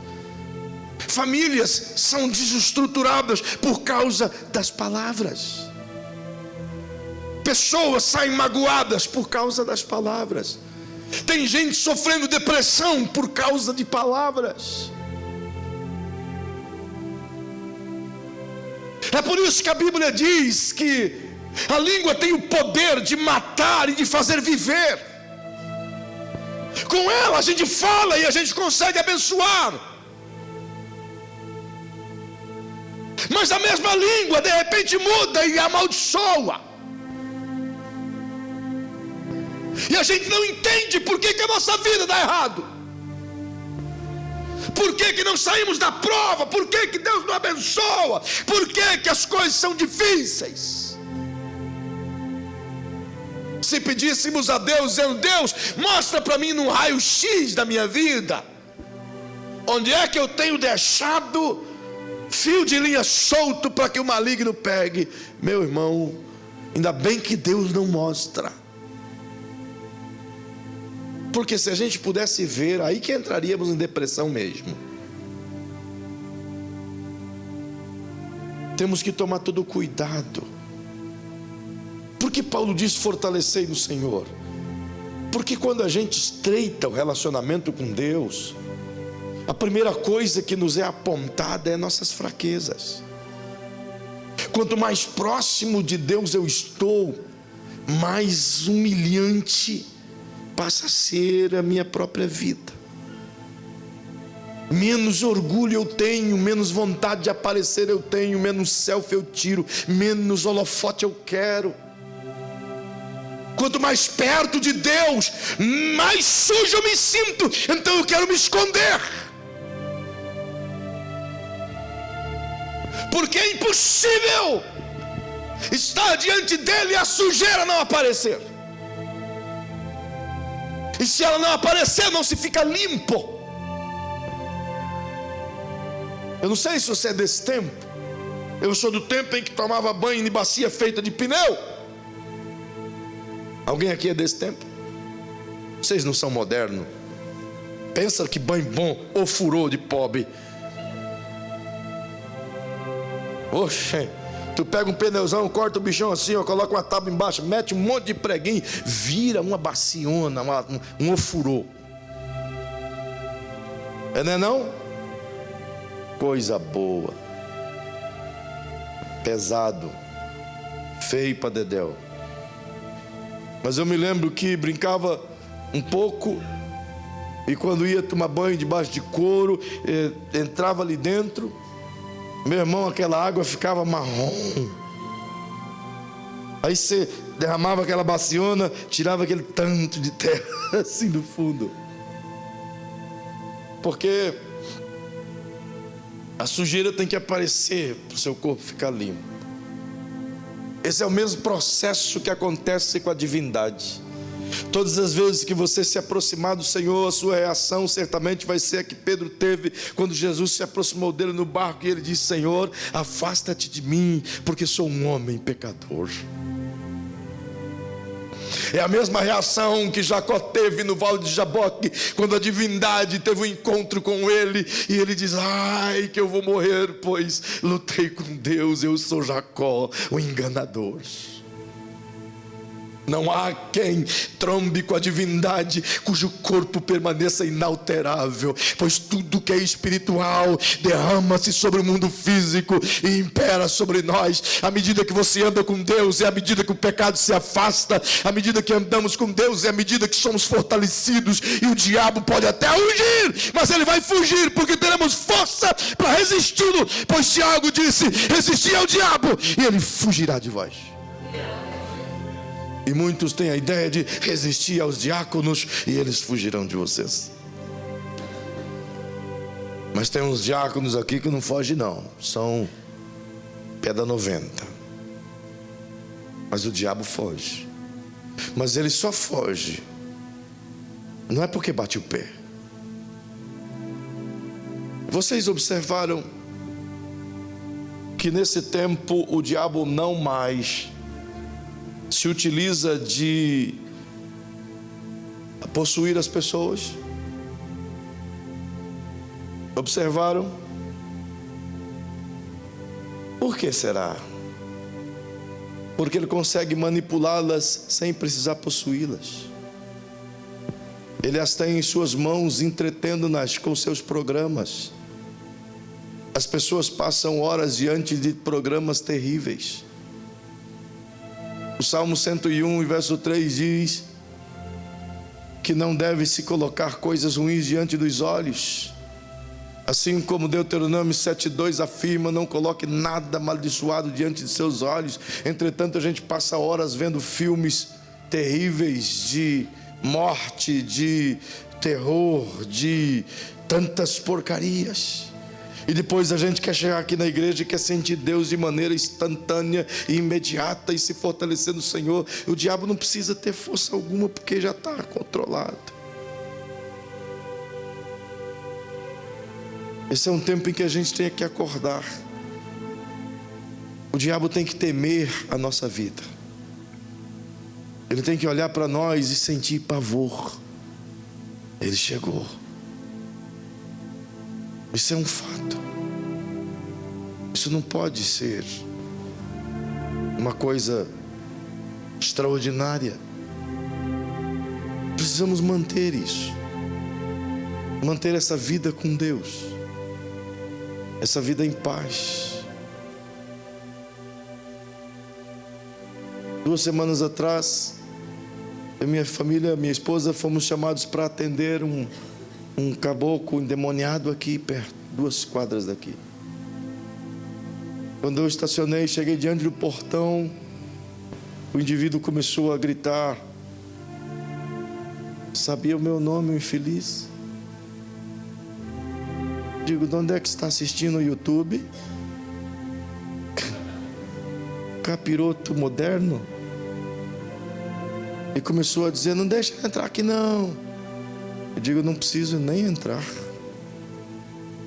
Famílias são desestruturadas por causa das palavras. Pessoas saem magoadas por causa das palavras. Tem gente sofrendo depressão por causa de palavras. É por isso que a Bíblia diz que a língua tem o poder de matar e de fazer viver. Com ela a gente fala e a gente consegue abençoar. Mas a mesma língua de repente muda e amaldiçoa. E a gente não entende por que a nossa vida dá errado. Por que não saímos da prova? Por que Deus não abençoa? Por que as coisas são difíceis? Se pedíssemos a Deus, dizendo: Deus, mostra para mim num raio-x da minha vida, onde é que eu tenho deixado fio de linha solto para que o maligno pegue. Meu irmão, ainda bem que Deus não mostra. Porque se a gente pudesse ver, aí que entraríamos em depressão mesmo. Temos que tomar todo cuidado. Porque Paulo diz: fortalecei no Senhor. Porque quando a gente estreita o relacionamento com Deus, a primeira coisa que nos é apontada é nossas fraquezas. Quanto mais próximo de Deus eu estou, mais humilhante passa a ser a minha própria vida. Menos orgulho eu tenho, menos vontade de aparecer eu tenho, menos selfie eu tiro, menos holofote eu quero. Quanto mais perto de Deus, mais sujo eu me sinto, então eu quero me esconder. Porque é impossível estar diante dele e a sujeira não aparecer. E se ela não aparecer, não se fica limpo. Eu não sei se você é desse tempo. Eu sou do tempo em que tomava banho em bacia feita de pneu. Alguém aqui é desse tempo? Vocês não são modernos. Pensa que banho bom, ou furou de pobre. Oxe, tu pega um pneuzão, corta o bichão assim, ó, coloca uma tábua embaixo, mete um monte de preguinho, vira uma baciona, um ofurô. Não é não? Coisa boa. Pesado. Feio para dedéu. Mas eu me lembro que brincava um pouco, e quando ia tomar banho debaixo de couro, entrava ali dentro, meu irmão, aquela água ficava marrom. Aí você derramava aquela baciona, tirava aquele tanto de terra assim do fundo. Porque a sujeira tem que aparecer para o seu corpo ficar limpo. Esse é o mesmo processo que acontece com a divindade. Todas as vezes que você se aproximar do Senhor, a sua reação certamente vai ser a que Pedro teve quando Jesus se aproximou dele no barco e ele disse: Senhor, afasta-te de mim, porque sou um homem pecador. É a mesma reação que Jacó teve no Vale de Jaboque, quando a divindade teve um encontro com ele, e ele diz: ai, que eu vou morrer, pois lutei com Deus, eu sou Jacó, o enganador. Não há quem trombe com a divindade cujo corpo permaneça inalterável, pois tudo que é espiritual derrama-se sobre o mundo físico e impera sobre nós. À medida que você anda com Deus, é à medida que o pecado se afasta. À medida que andamos com Deus, é à medida que somos fortalecidos. E o diabo pode até fugir, mas ele vai fugir, porque teremos força para resisti-lo. Pois Tiago disse: resisti ao diabo e ele fugirá de vós. E muitos têm a ideia de resistir aos diáconos e eles fugirão de vocês. Mas tem uns diáconos aqui que não fogem não, são pedra 90. Mas o diabo foge. Mas ele só foge, não é porque bate o pé. Vocês observaram que nesse tempo o diabo não mais se utiliza de possuir as pessoas? Observaram? Por que será? Porque ele consegue manipulá-las sem precisar possuí-las. Ele as tem em suas mãos, entretendo-nas com seus programas. As pessoas passam horas diante de programas terríveis. O Salmo 101, verso 3 diz que não deve se colocar coisas ruins diante dos olhos. Assim como Deuteronômio 7,2 afirma, não coloque nada amaldiçoado diante de seus olhos. Entretanto, a gente passa horas vendo filmes terríveis de morte, de terror, de tantas porcarias. E depois a gente quer chegar aqui na igreja e quer sentir Deus de maneira instantânea e imediata e se fortalecer no Senhor. O diabo não precisa ter força alguma porque já está controlado. Esse é um tempo em que a gente tem que acordar. O diabo tem que temer a nossa vida. Ele tem que olhar para nós e sentir pavor. Ele chegou. Isso é um fato. Isso não pode ser uma coisa extraordinária. Precisamos manter isso. Manter essa vida com Deus. Essa vida em paz. 2 semanas atrás, eu e minha família, minha esposa, fomos chamados para atender um caboclo endemoniado aqui perto, 2 quadras daqui. Quando eu estacionei, cheguei diante do portão, o indivíduo começou a gritar: sabia o meu nome, o infeliz? Digo, de onde é que está assistindo o YouTube? Capiroto moderno? E começou a dizer: não deixa ele entrar aqui não. Eu digo, não preciso nem entrar.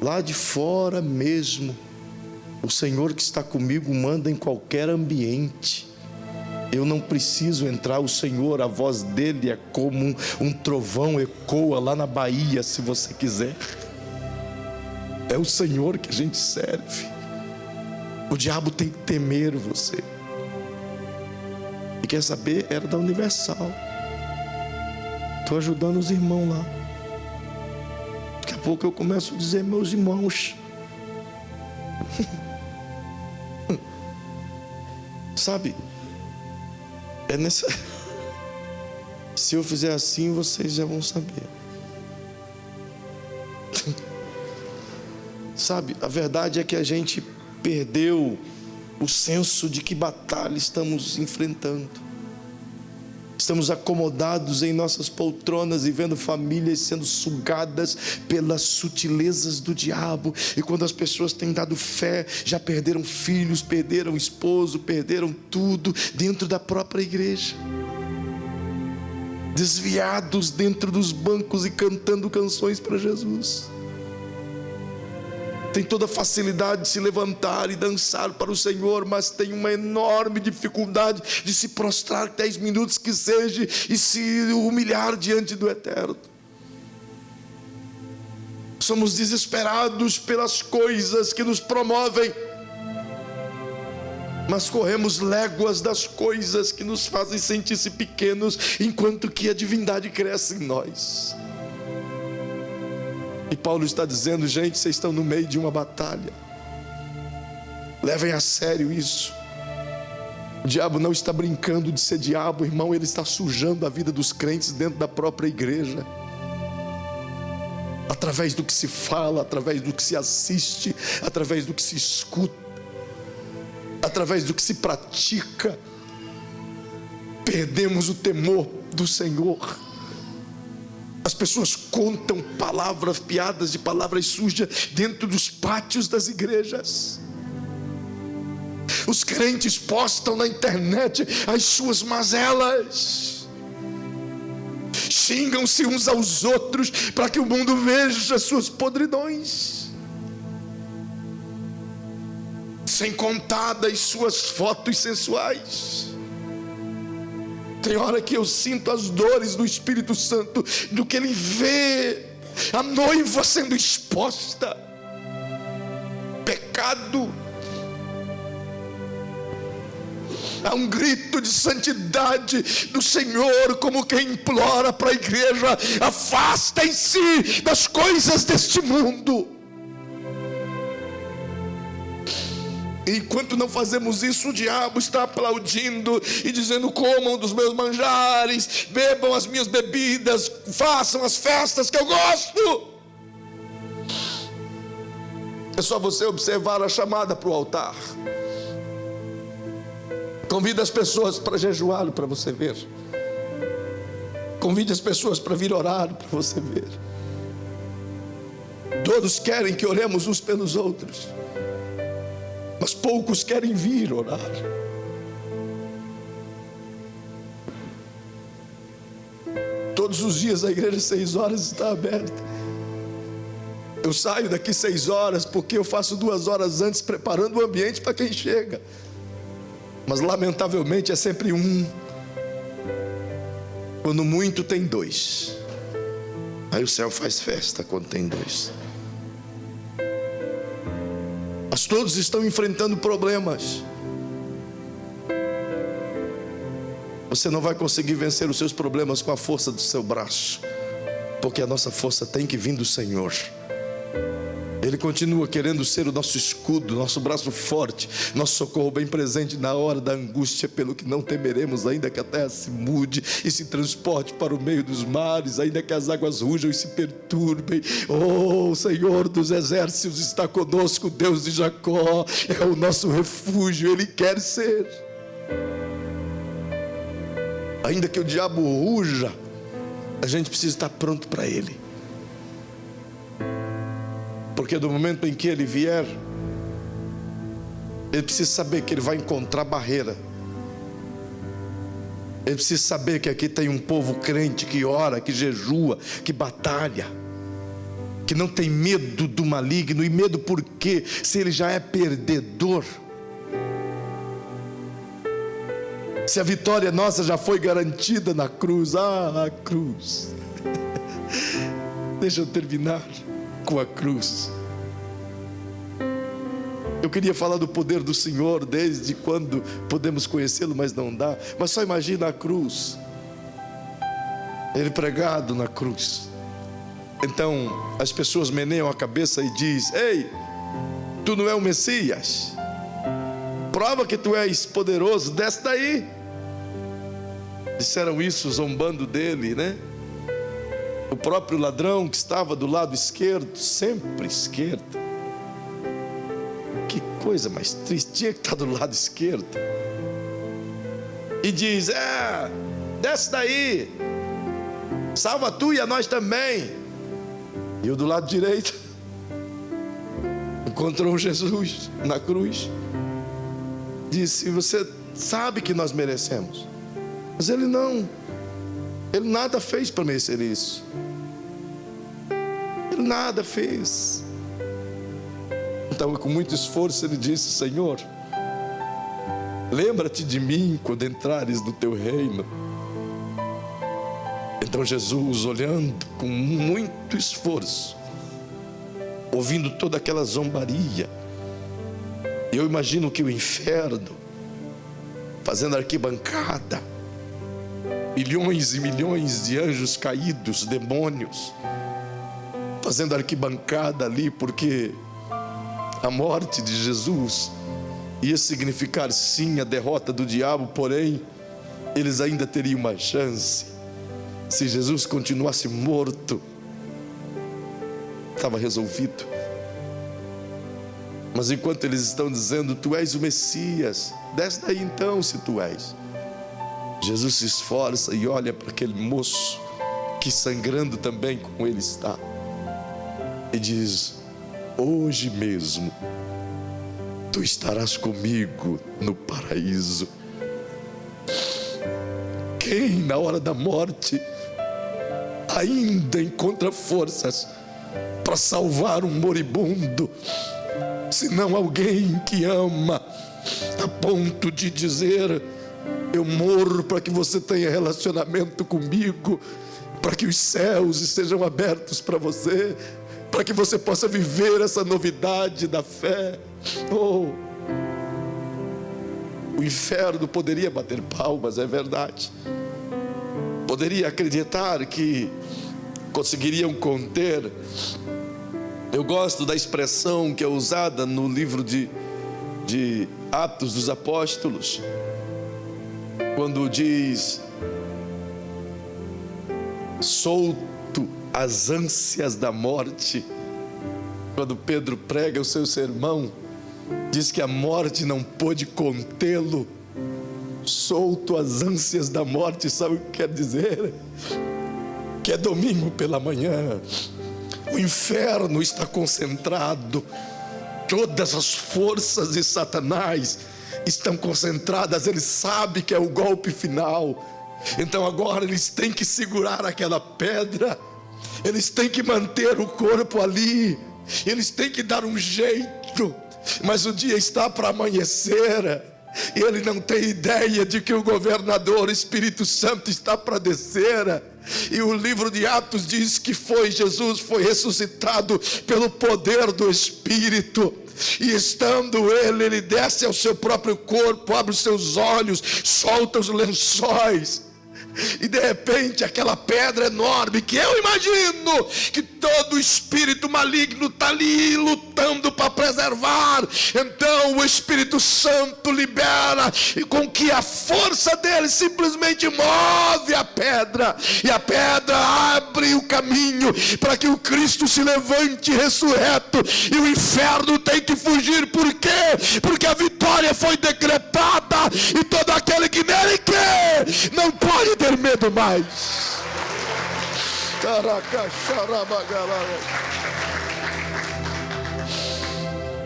Lá de fora mesmo, o Senhor que está comigo manda em qualquer ambiente. Eu não preciso entrar. O Senhor, a voz dele é como um trovão, ecoa lá na Bahia, se você quiser. É o Senhor que a gente serve. O diabo tem que temer você. E quer saber? Era da Universal. Estou ajudando os irmãos lá. Daqui a pouco eu começo a dizer: meus irmãos. Sabe? É nessa. Se eu fizer assim, vocês já vão saber. Sabe? A verdade é que a gente perdeu o senso de que batalha estamos enfrentando. Estamos acomodados em nossas poltronas e vendo famílias sendo sugadas pelas sutilezas do diabo. E quando as pessoas têm dado fé, já perderam filhos, perderam esposo, perderam tudo dentro da própria igreja. Desviados dentro dos bancos e cantando canções para Jesus. Tem toda a facilidade de se levantar e dançar para o Senhor, mas tem uma enorme dificuldade de se prostrar 10 minutos que seja e se humilhar diante do Eterno. Somos desesperados pelas coisas que nos promovem, mas corremos léguas das coisas que nos fazem sentir-se pequenos, enquanto que a divindade cresce em nós. E Paulo está dizendo: gente, vocês estão no meio de uma batalha. Levem a sério isso. O diabo não está brincando de ser diabo, irmão. Ele está sujando a vida dos crentes dentro da própria igreja. Através do que se fala, através do que se assiste, através do que se escuta, através do que se pratica. Perdemos o temor do Senhor. As pessoas contam palavras, piadas de palavras sujas dentro dos pátios das igrejas. Os crentes postam na internet as suas mazelas. Xingam-se uns aos outros para que o mundo veja as suas podridões. Sem contar das suas fotos sensuais. Tem hora que eu sinto as dores do Espírito Santo, do que ele vê a noiva sendo exposta. Pecado. Há um grito de santidade do Senhor, como quem implora para a igreja: afastem-se das coisas deste mundo. Enquanto não fazemos isso, o diabo está aplaudindo e dizendo: comam dos meus manjares, bebam as minhas bebidas, façam as festas que eu gosto. É só você observar a chamada para o altar. Convide as pessoas para jejuar, para você ver. Convide as pessoas para vir orar, para você ver. Todos querem que oremos uns pelos outros, mas poucos querem vir orar. Todos os dias a igreja 6 horas está aberta. Eu saio daqui 6 horas porque eu faço 2 horas antes preparando o ambiente para quem chega. Mas lamentavelmente é sempre um. Quando muito tem 2. Aí o céu faz festa quando tem 2. Mas todos estão enfrentando problemas. Você não vai conseguir vencer os seus problemas com a força do seu braço, porque a nossa força tem que vir do Senhor. Ele continua querendo ser o nosso escudo, nosso braço forte, nosso socorro bem presente na hora da angústia, pelo que não temeremos, ainda que a terra se mude e se transporte para o meio dos mares, ainda que as águas rujam e se perturbem. Oh, o Senhor dos exércitos está conosco, Deus de Jacó é o nosso refúgio, Ele quer ser. Ainda que o diabo ruja, a gente precisa estar pronto para ele. Porque do momento em que ele vier, ele precisa saber que ele vai encontrar barreira. Ele precisa saber que aqui tem um povo crente que ora, que jejua, que batalha, que não tem medo do maligno. E medo por quê? Se ele já é perdedor. Se a vitória nossa já foi garantida na cruz. Ah, a cruz. Deixa eu terminar com a cruz. Eu queria falar do poder do Senhor desde quando podemos conhecê-lo, mas não dá. Mas só imagina a cruz, ele pregado na cruz. Então as pessoas meneiam a cabeça e diz: ei, tu não é o Messias? Prova que tu és poderoso, desce daí. Disseram isso zombando dele, né? O próprio ladrão que estava do lado esquerdo, sempre esquerdo. Que coisa mais triste, tinha que estar do lado esquerdo. E diz: desce daí, salva tu e a nós também. E o do lado direito encontrou Jesus na cruz. Disse: você sabe que nós merecemos. Mas ele não. Ele nada fez para merecer isso. Ele nada fez. Então, com muito esforço, ele disse: Senhor, lembra-te de mim quando entrares no teu reino. Então Jesus, olhando com muito esforço, ouvindo toda aquela zombaria, eu imagino que o inferno, fazendo arquibancada, milhões e milhões de anjos caídos, demônios, fazendo arquibancada ali, porque a morte de Jesus ia significar sim a derrota do diabo, porém eles ainda teriam uma chance. Se Jesus continuasse morto, estava resolvido. Mas enquanto eles estão dizendo: tu és o Messias, desce daí então se tu és, Jesus se esforça e olha para aquele moço que sangrando também como ele está, e diz: hoje mesmo tu estarás comigo no paraíso. Quem na hora da morte ainda encontra forças para salvar um moribundo, senão alguém que ama a ponto de dizer: eu morro para que você tenha relacionamento comigo, para que os céus sejam abertos para você, para que você possa viver essa novidade da fé. Oh, o inferno poderia bater palmas, é verdade. Poderia acreditar que conseguiriam conter. Eu gosto da expressão que é usada no livro de Atos dos Apóstolos, quando diz: solto as ânsias da morte. Quando Pedro prega o seu sermão, diz que a morte não pôde contê-lo. Solto as ânsias da morte, sabe o que quer dizer? Que é domingo pela manhã, o inferno está concentrado, todas as forças de Satanás estão concentradas. Ele sabe que é o golpe final, então agora eles têm que segurar aquela pedra, eles têm que manter o corpo ali, eles têm que dar um jeito, mas o dia está para amanhecer. E ele não tem ideia de que o governador, o Espírito Santo, está para descer. E o livro de Atos diz que Jesus foi ressuscitado pelo poder do Espírito. E estando ele desce ao seu próprio corpo, abre os seus olhos, solta os lençóis. E de repente aquela pedra enorme, que eu imagino que todo espírito maligno está ali lutando para preservar, então o Espírito Santo libera, e com que a força dele simplesmente move a pedra, e a pedra abre o caminho para que o Cristo se levante ressurreto, e o inferno tem que fugir. Por quê? Porque a vitória foi decretada, e todo aquele que nele crê não pode ter medo mais.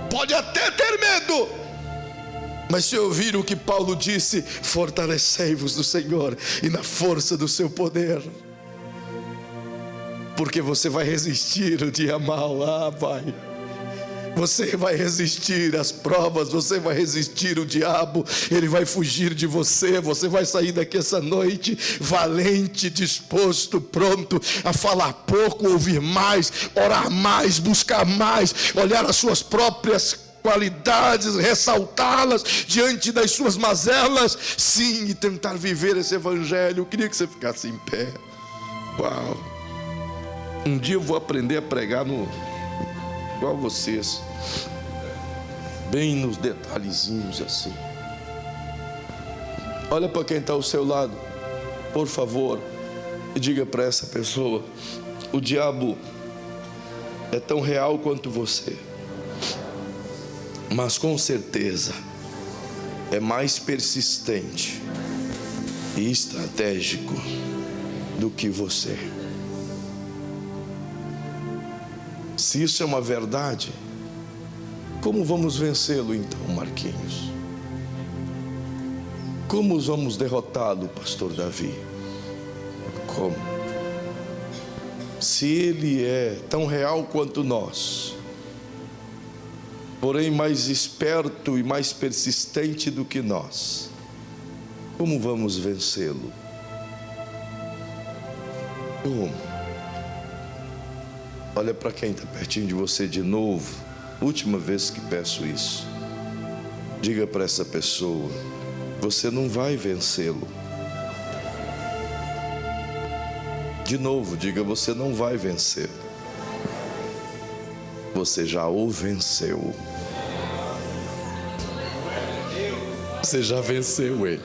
Pode até ter medo, mas se ouvir o que Paulo disse: fortalecei-vos no Senhor e na força do seu poder, porque você vai resistir o dia mau. Pai, você vai resistir às provas, você vai resistir o diabo, ele vai fugir de você. Você vai sair daqui essa noite valente, disposto, pronto a falar pouco, ouvir mais, orar mais, buscar mais, olhar as suas próprias qualidades, ressaltá-las diante das suas mazelas, sim, e tentar viver esse evangelho. Eu queria que você ficasse em pé. Uau! Um dia eu vou aprender a pregar igual vocês, bem nos detalhezinhos assim. Olha para quem está ao seu lado, por favor, e diga para essa pessoa: o diabo é tão real quanto você, mas com certeza é mais persistente e estratégico do que você. Se isso é uma verdade, como vamos vencê-lo então, Marquinhos? Como vamos derrotá-lo, pastor Davi? Como? Se ele é tão real quanto nós, porém mais esperto e mais persistente do que nós, como vamos vencê-lo? Como? Olha para quem está pertinho de você de novo, última vez que peço isso. Diga para essa pessoa: você não vai vencê-lo. De novo, diga: você não vai vencer. Você já o venceu. Você já venceu ele.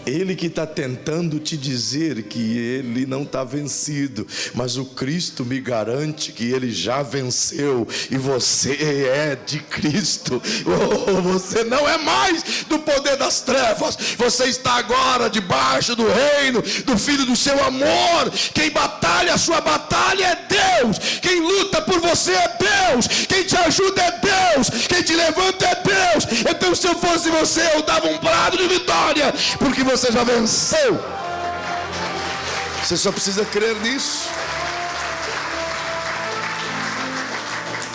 Ele que está tentando te dizer que ele não está vencido, mas o Cristo me garante que ele já venceu e você é de Cristo. Oh, você não é mais do poder das trevas, você está agora debaixo do reino do Filho do seu amor. Quem batalha a sua batalha é Deus, quem luta por você é Deus, quem te ajuda é Deus, quem te levanta é Deus. Então, se eu fosse você, eu dava um brado de vitória, porque você já venceu. Você só precisa crer nisso.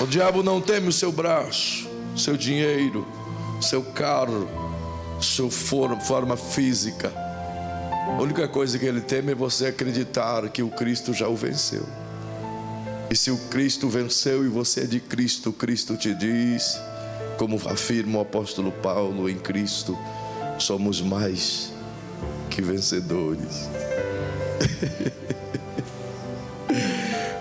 O diabo não teme o seu braço, seu dinheiro, seu carro, sua forma física. A única coisa que ele teme é você acreditar que o Cristo já o venceu. E se o Cristo venceu e você é de Cristo, o Cristo te diz, como afirma o apóstolo Paulo, em Cristo somos mais que vencedores.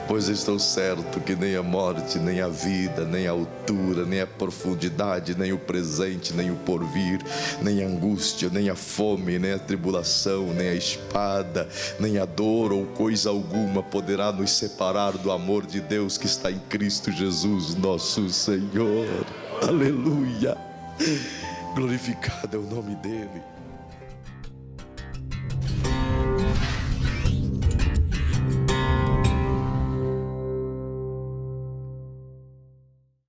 Pois estou certo que nem a morte, nem a vida, nem a altura, nem a profundidade, nem o presente, nem o porvir, nem a angústia, nem a fome, nem a tribulação, nem a espada, nem a dor ou coisa alguma poderá nos separar do amor de Deus que está em Cristo Jesus, nosso Senhor. Aleluia! Glorificado é o nome dele.